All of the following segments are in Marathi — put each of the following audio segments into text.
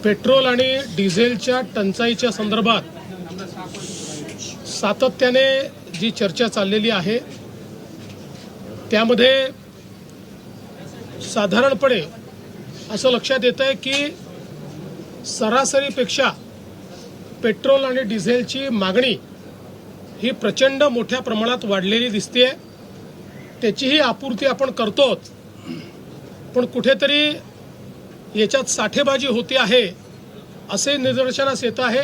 पेट्रोल आणि डिझेलच्या टंचाईच्या संदर्भात सातत्याने जी चर्चा चाललेली आहे त्यामध्ये साधारणपणे असं लक्षात येतंय की सरासरीपेक्षा पेट्रोल आणि डिझेलची मागणी ही प्रचंड मोठ्या प्रमाणात वाढलेली दिसते। त्याचीही आपूर्ती आपण करतोच, पण कुठेतरी याच्यात साठेबाजी होते आहे असे निदर्शनास येत आहे।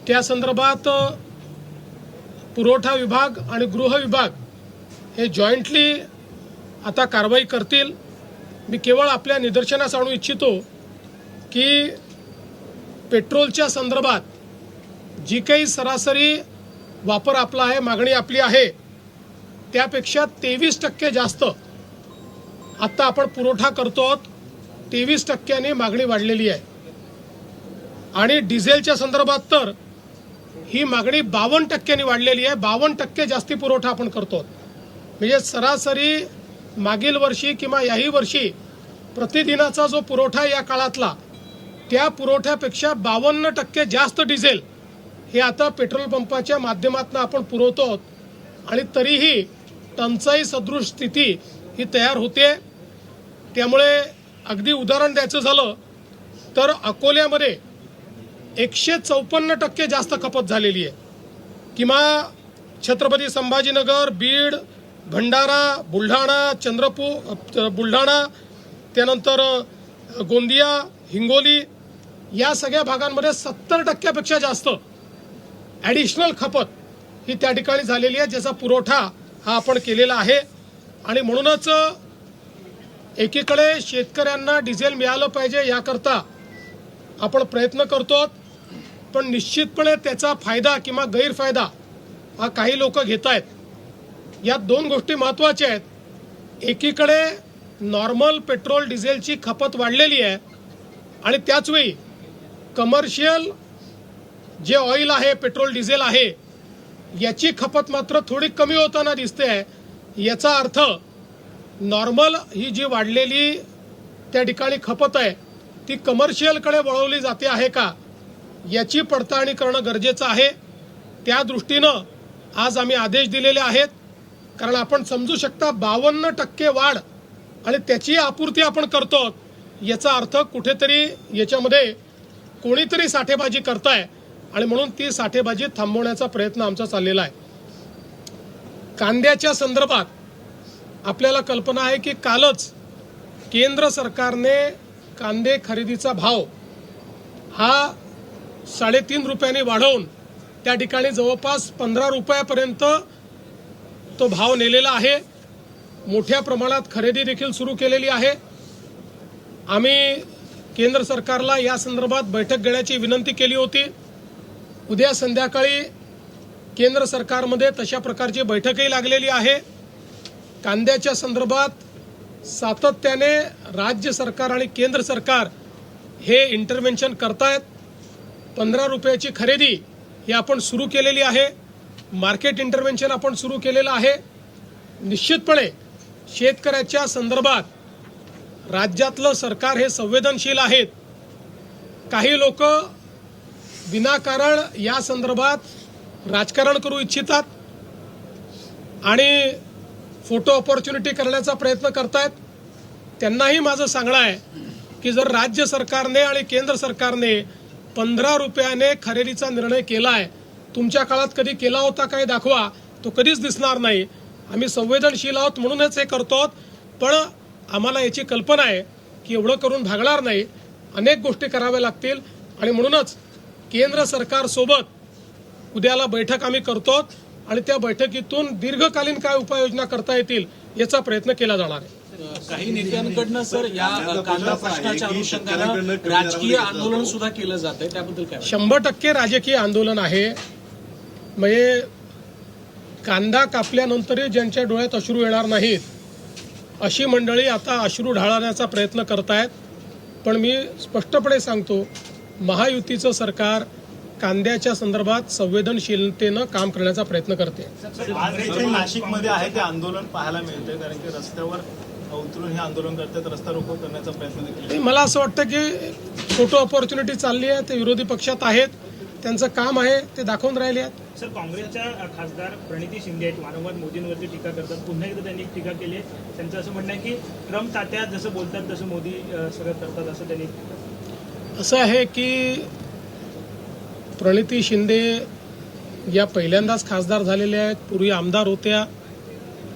त्या संदर्भात पुरवठा विभाग आणि गृह विभाग हे जॉईंटली आता कारवाई करतील। मी केवळ आपल्या निदर्शनास आणू इच्छितो की पेट्रोलच्या संदर्भात जी काही सरासरी वापर आपला आहे, मागणी आपली आहे, त्यापेक्षा 23% जास्त आता आपण पुरवठा करतो आहोत। 23% मागणी वाढलेली आहे आणि डिझेलच्या संदर्भात तर ही मागणी 52% वाढलेली आहे। 52% जास्ती पुरवठा आपण करतो। म्हणजे सरासरी मागील वर्षी किंवा याही वर्षी प्रतिदिनाचा जो पुरवठा या काळातला त्या पुरवठ्यापेक्षा 52% जास्त डिझेल हे आता पेट्रोल पंपाच्या माध्यमातून आपण पुरवतो आणि तरीही टंचाई सदृश स्थिती ही तयार होते। त्यामुळे अगदी उदाहरण द्यायचं झालं तर अकोल्यामध्ये 154% जास्त खपत झालेली आहे, किंवा छत्रपती संभाजीनगर, बीड, भंडारा, बुलढाणा, चंद्रपूर, बुलढाणा, त्यानंतर गोंदिया, हिंगोली या सगळ्या भागांमध्ये 70% जास्त ॲडिशनल खपत ही त्या ठिकाणी झालेली आहे, ज्याचा पुरवठा हा आपण केलेला आहे। आणि म्हणूनच एकीकडे शेतकऱ्यांना डिझेल मिळालं पाहिजे याकरता आपण प्रयत्न करतो, पण निश्चितपणे त्याचा फायदा किंवा गैरफायदा हा काही लोक घेत आहेत। या दोन गोष्टी महत्त्वाच्या आहेत। एकीकडे नॉर्मल पेट्रोल डिझेलची खपत वाढलेली आहे आणि त्याचवेळी कमर्शियल जे ऑइल आहे, पेट्रोल डिझेल आहे, याची खपत मात्र थोडी कमी होताना दिसते आहे। याचा अर्थ नॉर्मल ही जी वाढलेली त्या ठिकाणी खपत आहे ती कमर्शियलकडे वळवली जाते आहे का याची पडताळणी करणं गरजेचं आहे। त्या दृष्टीनं आज आम्ही आदेश दिलेले आहेत, कारण आपण समजू शकता 52% वाढ आणि त्याची आपूर्ती आपण करतो, याचा अर्थ कुठेतरी याच्यामध्ये कोणीतरी साठेबाजी करताय आणि म्हणून ती साठेबाजी थांबवण्याचा प्रयत्न आमचा चाललेला आहे। कांद्याच्या संदर्भात आपल्याला कल्पना आहे की कालच केंद्र सरकारने कांदे खरेदीचा भाव हा 3.5 रुपयांनी वाढवून त्या ठिकाणी जवळपास 15 रुपयापर्यंत तो भाव नेलेला आहे। मोठ्या प्रमाणात खरेदी देखील सुरू केलेली आहे। आम्ही केंद्र सरकारला या संदर्भात बैठक घेण्याची विनंती केली होती। उद्या संध्याकाळी केंद्र सरकारमध्ये तशा प्रकारची बैठकही लागलेली आहे। कांद्याच्या संदर्भात सातत्याने राज्य सरकार आणि केंद्र सरकार हे इंटरव्हेन्शन करतायत। 15 रुपयाची खरेदी ही आपण सुरू केलेली आहे। मार्केट इंटरव्हेन्शन आपण सुरू केलेलं आहे। निश्चितपणे शेतकऱ्याच्या संदर्भात राज्यातलं सरकार हे संवेदनशील आहेत। काही लोक विनाकारण या संदर्भात राजकारण करू इच्छितात आणि फोटो ऑपॉर्च्युनिटी करण्याचा प्रयत्न करतायत। त्यांनाही माझं सांगणं आहे की जर राज्य सरकारने आणि केंद्र सरकारने 15 रुपयाने खरेदीचा निर्णय केला आहे, तुमच्या काळात कधी केला होता काय दाखवा, तो कधीच दिसणार नाही। आम्ही संवेदनशील आहोत म्हणूनच हे करतो, पण आम्हाला याची कल्पना आहे की एवढं करून भागणार नाही, अनेक गोष्टी कराव्या लागतील आणि म्हणूनच केंद्र सरकारसोबत उद्याला बैठक आम्ही करतो आणि त्या बैठकीतून दीर्घकालीन काय उपाययोजना करता येतील याचा प्रयत्न केला जाणार आहे। काही नेत्यांकडनं सर या कांदा प्रश्नाच्या अनुषंगाने राजकीय आंदोलन सुद्धा केलं जात आहे, त्याबद्दल काय? 100% राजकीय आंदोलन आहे। म्हणजे कांदा कापल्यानंतरही ज्यांच्या डोळ्यात अश्रू येणार नाहीत अशी मंडळी आता अश्रू ढाळण्याचा प्रयत्न करतायत। पण मी स्पष्टपणे सांगतो, महायुतीचं सरकार कांद्याच्या संदर्भात संवेदनशीलतेनं काम करण्याचा प्रयत्न करते। नाशिकमध्ये आहे ते आंदोलन पाहायला मिळतंय, कारण की रस्त्यावर उतरून हे आंदोलन करतात, रस्ता रोको करण्याचा प्रयत्न देखील नाही, मला असं वाटतं की फोटो ऑपॉर्च्युनिटी चालली आहे, ते विरोधी पक्षात आहेत, त्यांचं काम आहे ते दाखवून राहिले आहेत. सर, काँग्रेसच्या खासदार प्रणिती शिंदे आहेत, वारंवार मोदींवरती टीका करतात. पुन्हा एकदा त्यांनी एक टीका केली आहे. त्यांचं असं म्हणणं आहे की ट्रम्प तात्या जसं बोलतात तसं मोदी सगळं करतात, असं त्यांनी. असं आहे की प्रणिती शिंदे या पहिल्यांदाच खासदार झालेल्या आहेत, पूर्वी आमदार होत्या.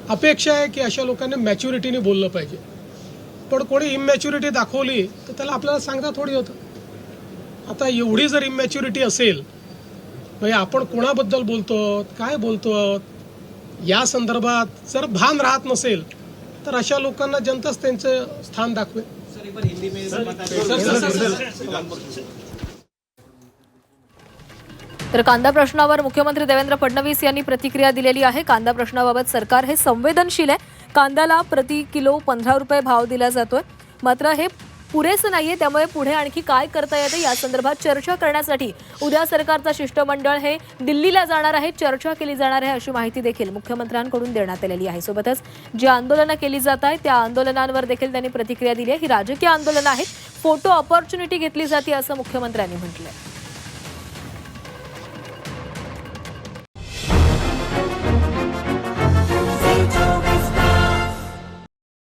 अपेक्षा आहे की अशा लोकांनी मॅच्युरिटीने बोललं पाहिजे, पण कोणी इमॅच्युरिटी दाखवली तर त्याला आपल्याला सांगता थोडी होतं. आता एवढी जर इमॅच्युरिटी असेल, म्हणजे आपण कोणाबद्दल बोलतो, काय बोलतो, या संदर्भात जर भान राहत नसेल तर अशा लोकांना जनताच त्यांचं स्थान दाखवेल. तर कांदा प्रश्नावर मुख्यमंत्री देवेंद्र फडणवीस यांनी प्रतिक्रिया दिलेली आहे. कांदा प्रश्नाबाबत सरकार हे संवेदनशील आहे. कांद्याला प्रति किलो 15 रुपये भाव दिला जातोय. मात्र हे पुरेसं नाहीये, त्यामुळे पुढे आणखी काय करता येते या संदर्भात चर्चा करण्यासाठी उद्या सरकारचं शिष्टमंडळ हे दिल्लीला जाणार आहे, चर्चा केली जाणार आहे, अशी माहिती देखील मुख्यमंत्र्यांकडून देण्यात आलेली आहे. सोबतच जी आंदोलनं केली जात आहेत त्या आंदोलनांवर देखील त्यांनी प्रतिक्रिया दिली आहे. ही राजकीय आंदोलनं आहेत, फोटो ऑपॉर्च्युनिटी घेतली जाते असं मुख्यमंत्र्यांनी म्हटलंय.